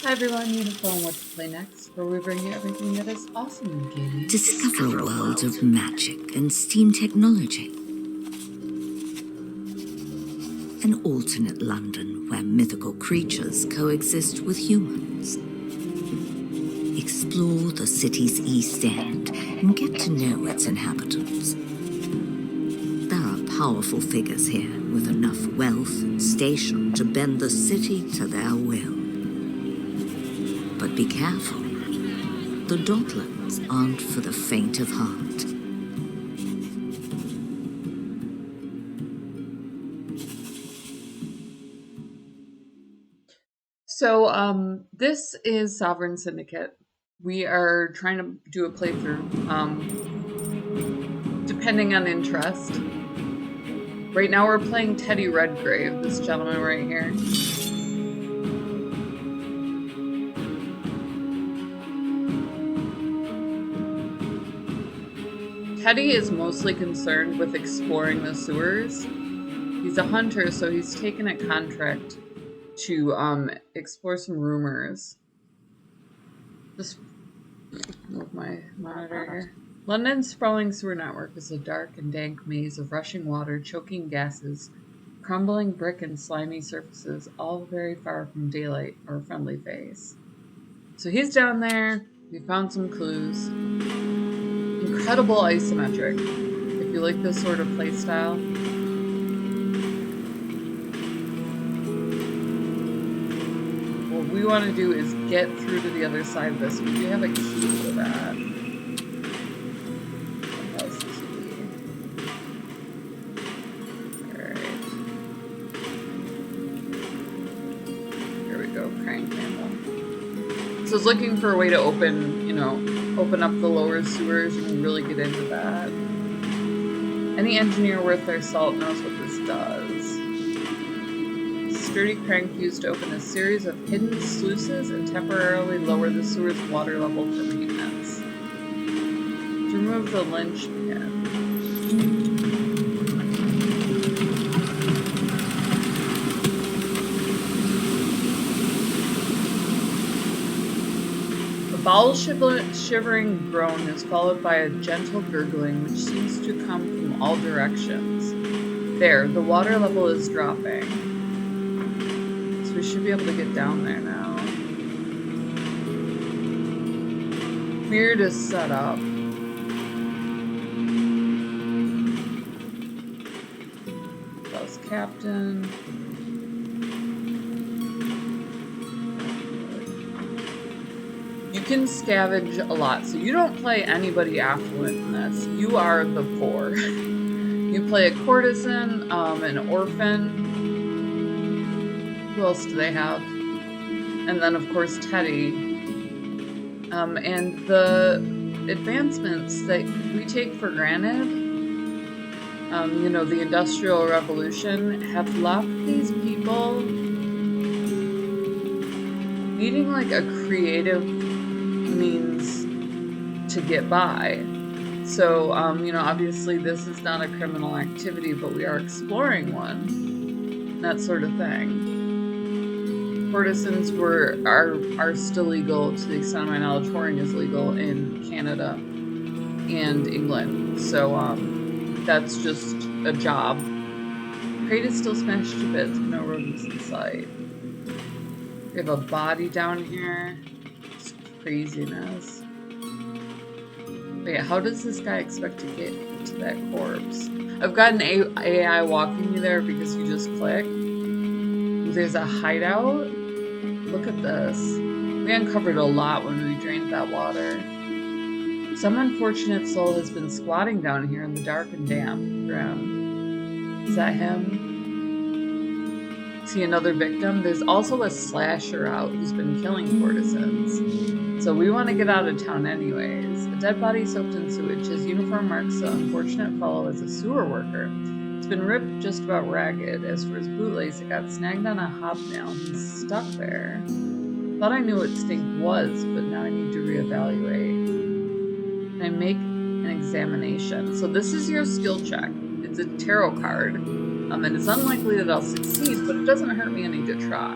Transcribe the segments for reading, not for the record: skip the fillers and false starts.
Hi everyone, Uniform What to Play Next, where we bring you everything that is awesome in gaming. Discover a world of magic and steam technology. An alternate London where mythical creatures coexist with humans. Explore the city's East End and get to know its inhabitants. There are powerful figures here with enough wealth and station to bend the city to their will. But be careful. The Docklands aren't for the faint of heart. So, this is Sovereign Syndicate. We are trying to do a playthrough, depending on interest. Right now we're playing Teddy Redgrave, this gentleman right here. Teddy is mostly concerned with exploring the sewers. He's a hunter, so he's taken a contract to explore some rumors. Just move my monitor here. London's sprawling sewer network is a dark and dank maze of rushing water, choking gases, crumbling brick and slimy surfaces, all very far from daylight or a friendly face. So he's down there. We found some clues. Incredible isometric, if you like this sort of play style. What we want to do is get through to the other side of this. We do have a key for that. That's the key. Alright. Here we go, crank handle. So it's looking for a way to open up the lower sewers and really get into that. Any engineer worth their salt knows what this does. Sturdy crank used to open a series of hidden sluices and temporarily lower the sewer's water level for maintenance. To remove the linchpin. A bowel-shivering groan is followed by a gentle gurgling which seems to come from all directions. There, the water level is dropping. We should be able to get down there now. Beard is set up. That's Captain. You can scavenge a lot, so you don't play anybody affluent in this. You are the poor. You play a courtesan, an orphan. Who else do they have? And then, of course, Teddy. And the advancements that we take for granted, the Industrial Revolution, have left these people needing, like, a creative means to get by. So, obviously this is not a criminal activity, but we are exploring one. That sort of thing. Courtesans are still legal to the extent of my knowledge. Whoring is legal in Canada and England, so that's just a job. Crate is still smashed to bits, but no rodents in sight. We have a body down here. It's craziness. Wait, how does this guy expect to get to that corpse? I've got an AI walking you there because you just click. There's a hideout. Look at this. We uncovered a lot when we drained that water. Some unfortunate soul has been squatting down here in the dark and damp ground. Is that him? Is he another victim? There's also a slasher out who's been killing courtesans. So we want to get out of town anyways. A dead body soaked in sewage. His uniform marks the unfortunate fellow as a sewer worker. It's been ripped just about ragged. As for his bootlace, it got snagged on a hobnail. He's stuck there. Thought I knew what stink was, but now I need to reevaluate. Can I make an examination? So this is your skill check. It's a tarot card. And it's unlikely that I'll succeed, but it doesn't hurt me any to try.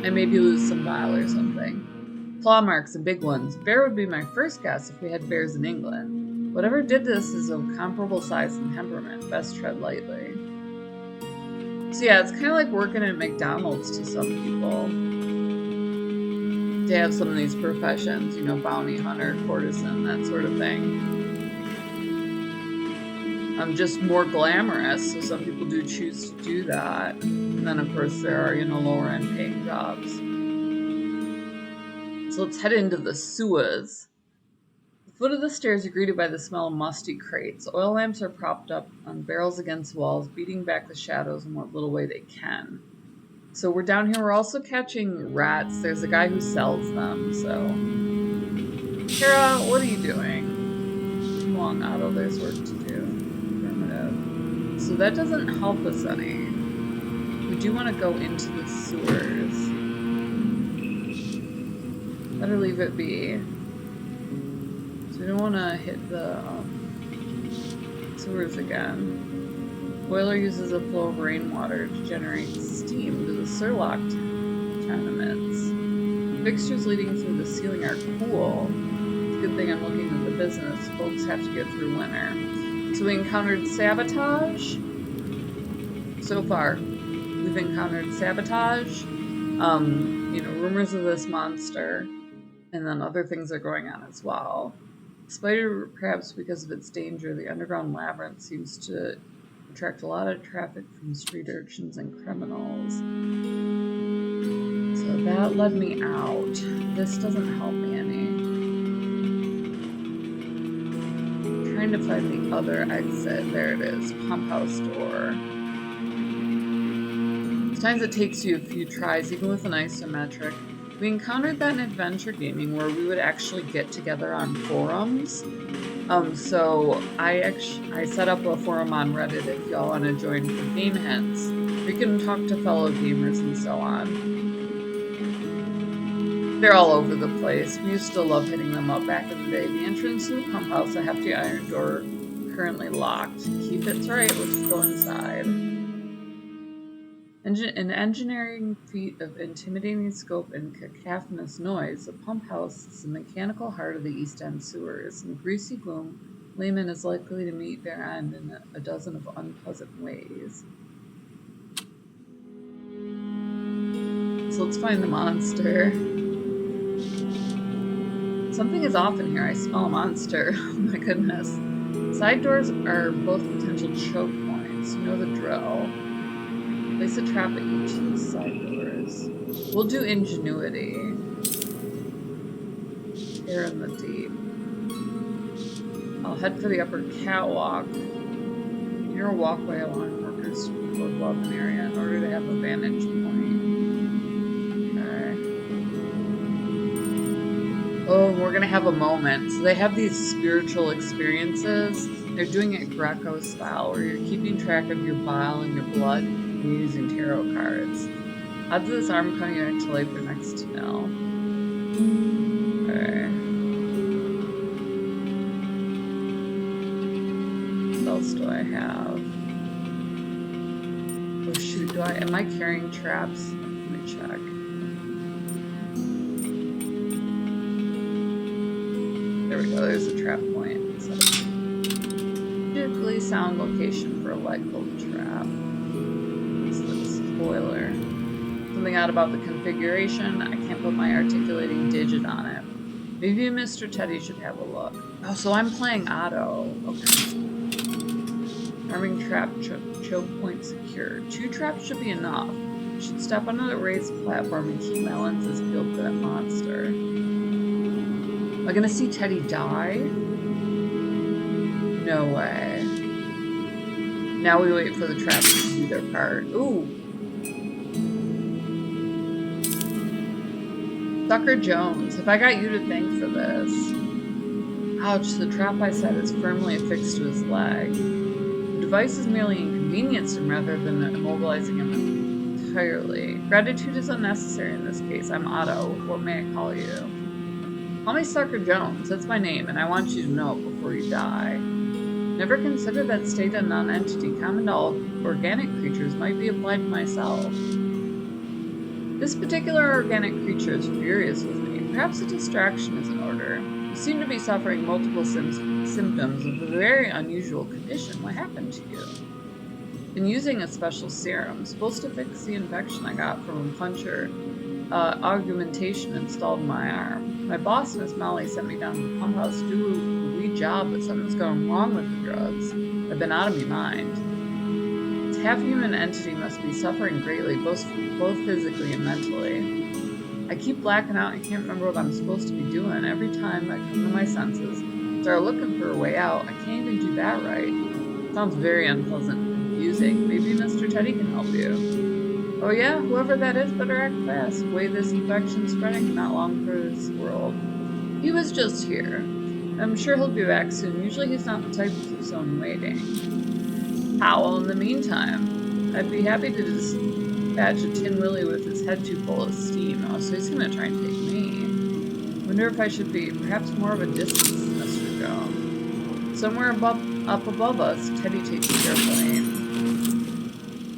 I maybe lose some bile or something. Claw marks and big ones. Bear would be my first guess if we had bears in England. Whatever did this is of comparable size and temperament. Best tread lightly. So yeah, it's kind of like working at McDonald's to some people. They have some of these professions, you know, bounty hunter, courtesan, that sort of thing. Just more glamorous, so some people do choose to do that. And then, of course, there are, you know, lower-end paying jobs. So let's head into the sewers. At the foot of the stairs, you're greeted by the smell of musty crates. Oil lamps are propped up on barrels against walls, beating back the shadows in what little way they can. So we're down here. We're also catching rats. There's a guy who sells them, so... Kara, what are you doing? Come on, Otto, there's work to do. So that doesn't help us any. We do want to go into the sewers. Better leave it be. So we don't want to hit the sewers again. Boiler uses a flow of rainwater to generate steam to the Surlock tenements. Fixtures leading through the ceiling are cool. It's a good thing I'm looking at the business. Folks have to get through winter. So we encountered sabotage. So far, we've encountered sabotage, you know, rumors of this monster, and then other things are going on as well. Despite perhaps because of its danger, the underground labyrinth seems to attract a lot of traffic from street urchins and criminals. So that led me out. This doesn't help me any. Trying to find the other exit. There it is. Pump house door. Sometimes it takes you a few tries, even with an isometric. We encountered that in adventure gaming where we would actually get together on forums. So I set up a forum on Reddit if y'all want to join for game hints. We can talk to fellow gamers and so on. They're all over the place. We used to love hitting them up back in the day. The entrance to the pump house, a hefty iron door, currently locked. Keep it right. Let's go inside. An engineering feat of intimidating scope and cacophonous noise, the pump house is the mechanical heart of the East End sewers. In greasy gloom, layman is likely to meet their end in a dozen of unpleasant ways. So let's find the monster. Something is off in here. I smell a monster. Oh my goodness. Side doors are both potential choke points. You know the drill. Place a trap at each of the side doors. We'll do ingenuity. Here in the deep. I'll head for the upper catwalk. Near a walkway along workers' above an area in order to have a vantage point. Okay. Oh, we're gonna have a moment. So they have these spiritual experiences. They're doing it Greco style, where you're keeping track of your bile and your blood. Using tarot cards. Odds of this arm coming back to life are next to nil. Okay. What else do I have? Oh shoot, am I carrying traps? Let me check. There we go, there's a trap point. So, particularly sound location for a legal trap. Spoiler. Something out about the configuration. I can't put my articulating digit on it. Maybe Mr. Teddy should have a look. Oh, so I'm playing Otto. Okay. Arming trap, choke point secure. 2 traps should be enough. I should step onto the raised platform and keep my lenses peeled for that monster. Am I gonna see Teddy die? No way. Now we wait for the traps to do their part. Ooh! Sucker Jones, have I got you to thank for this? Ouch, the trap I set is firmly affixed to his leg. The device is merely inconvenienced him rather than immobilizing him entirely. Gratitude is unnecessary in this case. I'm Otto. What may I call you? Call me Sucker Jones. That's my name, and I want you to know it before you die. Never considered that state a non-entity common to all organic creatures might be applied to myself. This particular organic creature is furious with me. Perhaps a distraction is in order. You seem to be suffering multiple symptoms of a very unusual condition. What happened to you? Been using a special serum, supposed to fix the infection I got from a puncher augmentation installed in my arm. My boss, Miss Molly, sent me down to the pump house to do a wee job, but something's going wrong with the drugs. I've been out of my mind. This half-human entity must be suffering greatly, both physically and mentally. I keep blacking out and can't remember what I'm supposed to be doing. Every time I come to my senses, start looking for a way out. I can't even do that right. Sounds very unpleasant and confusing. Maybe Mr. Teddy can help you. Oh yeah? Whoever that is better act fast. The way this infection's spreading, not long for this world. He was just here. I'm sure he'll be back soon. Usually he's not the type to keep someone waiting. How? Well, in the meantime, I'd be happy to dispatch a Tin Willie with his head too full of steam. Oh, so he's gonna try and take me. Wonder if I should be perhaps more of a distance, Mr. Jones. Somewhere up above us, Teddy takes careful aim.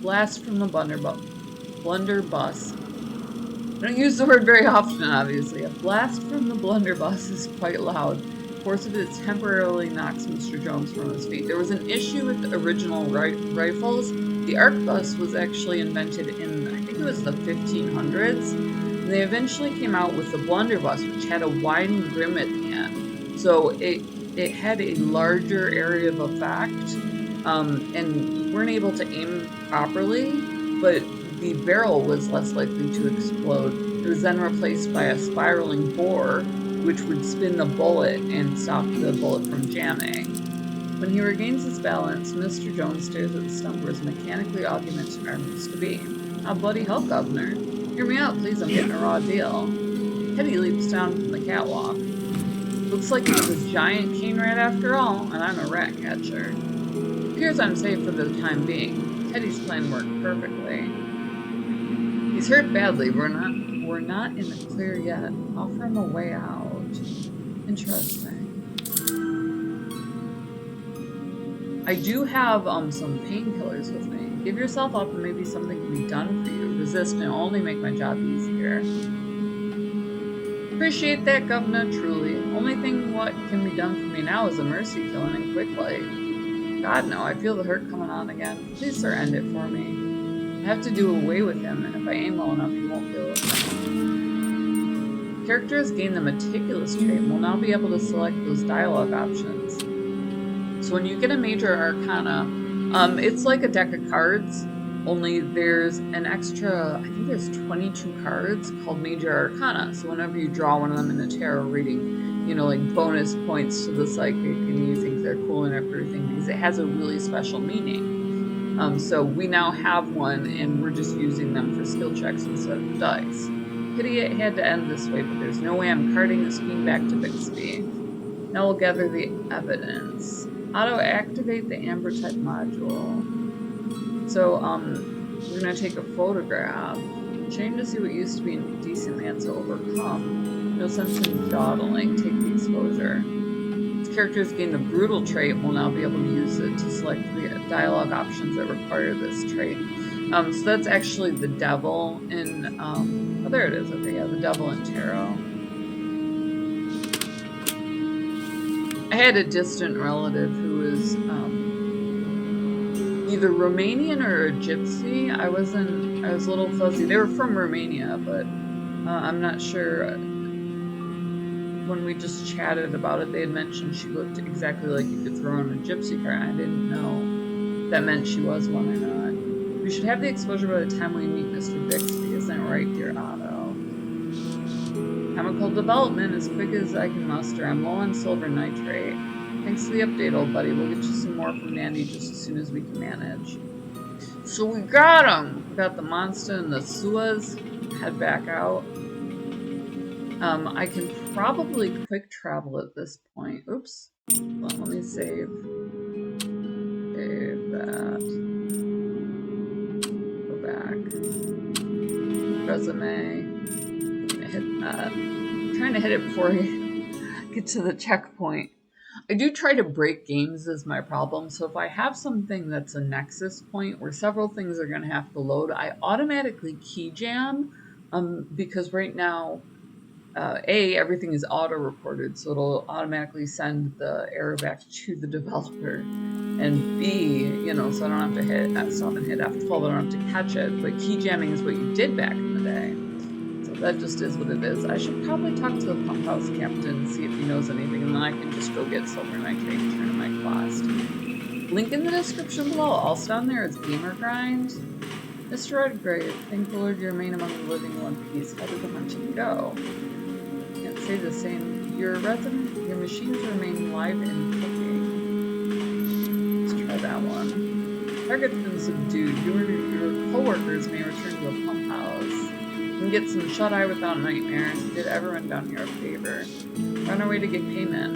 Blast from the blunderbuss. I don't use the word very often, obviously. A blast from the blunderbuss is quite loud. The force of it temporarily knocks Mr. Jones from his feet. There was an issue with the original rifles. The arquebus was actually invented in, I think it was the 1500s. And they eventually came out with the blunderbuss, which had a widened grim at the end. So it had a larger area of effect, and you weren't able to aim properly, but the barrel was less likely to explode. It was then replaced by a spiraling bore, which would spin the bullet and stop the bullet from jamming. When he regains his balance, Mr. Jones stares at the stump where his mechanically augmented arm used to be. Ah, bloody hell, Governor. Hear me out, please, I'm getting a raw deal. Teddy leaps down from the catwalk. Looks like he's a giant cane rat after all, and I'm a rat catcher. Appears I'm safe for the time being. Teddy's plan worked perfectly. He's hurt badly. We're not in the clear yet. Offer him a way out. Interesting. I do have some painkillers with me. Give yourself up and maybe something can be done for you. Resist and it'll only make my job easier. Appreciate that, Governor, truly. Only thing what can be done for me now is a mercy killing and quickly. God, no, I feel the hurt coming on again. Please, sir, end it for me. I have to do away with him, and if I aim well enough, he won't feel it. Character has gained the meticulous trait and will now be able to select those dialogue options. So when you get a major arcana, it's like a deck of cards, only there's an extra, I think there's 22 cards called major arcana. So whenever you draw one of them in a tarot reading, you know, like bonus points to the psychic, and you think they're cool and everything because it has a really special meaning. So we now have one, and we're just using them for skill checks instead of dice. Pity it had to end this way, but there's no way I'm carting this being back to Bixby. Now we'll gather the evidence. Auto-activate the amber-type module. So, we're going to take a photograph. Chain to see what used to be a decent man to overcome. No sense in dawdling. Take the exposure. This character has gained the brutal trait and will now be able to use it to select the dialogue options that require this trait. So that's actually the devil in, oh, there it is. Okay, yeah, the devil in tarot. I had a distant relative who was either Romanian or a gypsy. I was a little fuzzy. They were from Romania, but I'm not sure. When we just chatted about it, they had mentioned she looked exactly like you could throw in a gypsy card. I didn't know if that meant she was one or not. We should have the exposure by the time we meet Mr. Bixby. Isn't that right, dear Otto? Chemical development as quick as I can muster. I'm low on silver nitrate. Thanks to the update, old buddy. We'll get you some more from Nandy just as soon as we can manage. So we got him! We got the monster and the Suas. Head back out. I can probably quick travel at this point. Oops. Well, let me save. Save that. Go back. Resume. Hit that. I'm trying to hit it before I get to the checkpoint. I do try to break games as my problem, so if I have something that's a nexus point where several things are going to have to load, I automatically key jam Because right now, A, everything is auto-recorded, so it'll automatically send the error back to the developer. And B, you know, so I don't have to hit, I still haven't hit F12, I don't have to catch it, but key jamming is what you did back in the day. So that just is what it is. I should probably talk to the pump house captain and see if he knows anything, and then I can just go get silver nitrate and turn in my quest. Link in the description below. Also down there is Gamer Grind. Mr. Redgrave, thank the Lord you remain among the living in one piece. How did the hunting go? Can't say the same. Your machines remain live and cooking. Let's try that one. Target's been subdued. You or your co-workers may return to the pump house. You can get some shut-eye without nightmares. You did everyone down here a favor. We're on our way to get payment.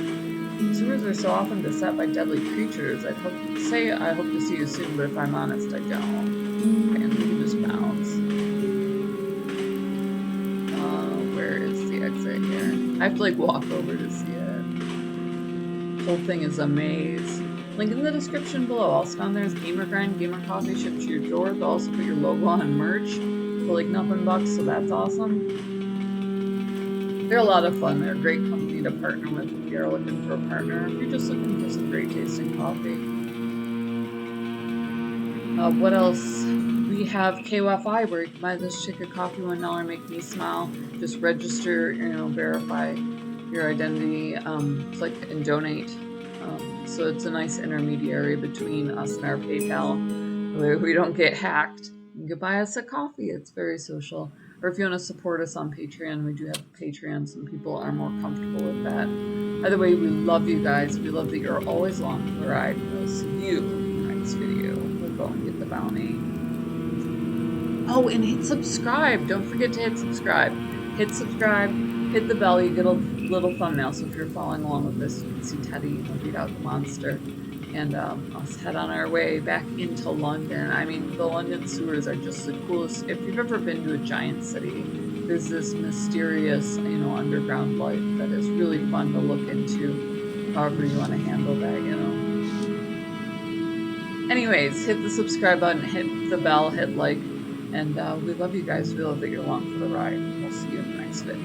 Sewers are so often beset by deadly creatures. I hope to see you soon, but if I'm honest, I don't. Okay, and we can just bounce. Where is the exit here? I have to like walk over to see it. The whole thing is a maze. Link in the description below. Also down there is Gamer Grind, Gamer Coffee shipped to your door. They'll also put your logo on merch for like nothing bucks, so that's awesome. They're a lot of fun. They're a great company to partner with if you're looking for a partner. If you're just looking for some great tasting coffee. What else? We have KOFI where you can buy this chick a coffee, $1, make me smile. Just register, you know, verify your identity, click and donate. So it's a nice intermediary between us and our PayPal. Where we don't get hacked. You can buy us a coffee. It's very social. Or if you want to support us on Patreon, we do have Patreon. Some people are more comfortable with that. Either way, we love you guys. We love that you're always along for the ride. We'll see you in the next video. We'll go and get the bounty. Oh, and hit subscribe. Don't forget to hit subscribe. Hit subscribe. Hit the bell. You get a little thumbnail. So if you're following along with this, you can see Teddy beat out the monster. And let's head on our way back into London. I mean, the London sewers are just the coolest. If you've ever been to a giant city, there's this mysterious, you know, underground life that is really fun to look into, however you want to handle that, you know. Anyways, hit the subscribe button, hit the bell, hit like, and we love you guys. We love that you're along for the ride. We'll see you in the next video.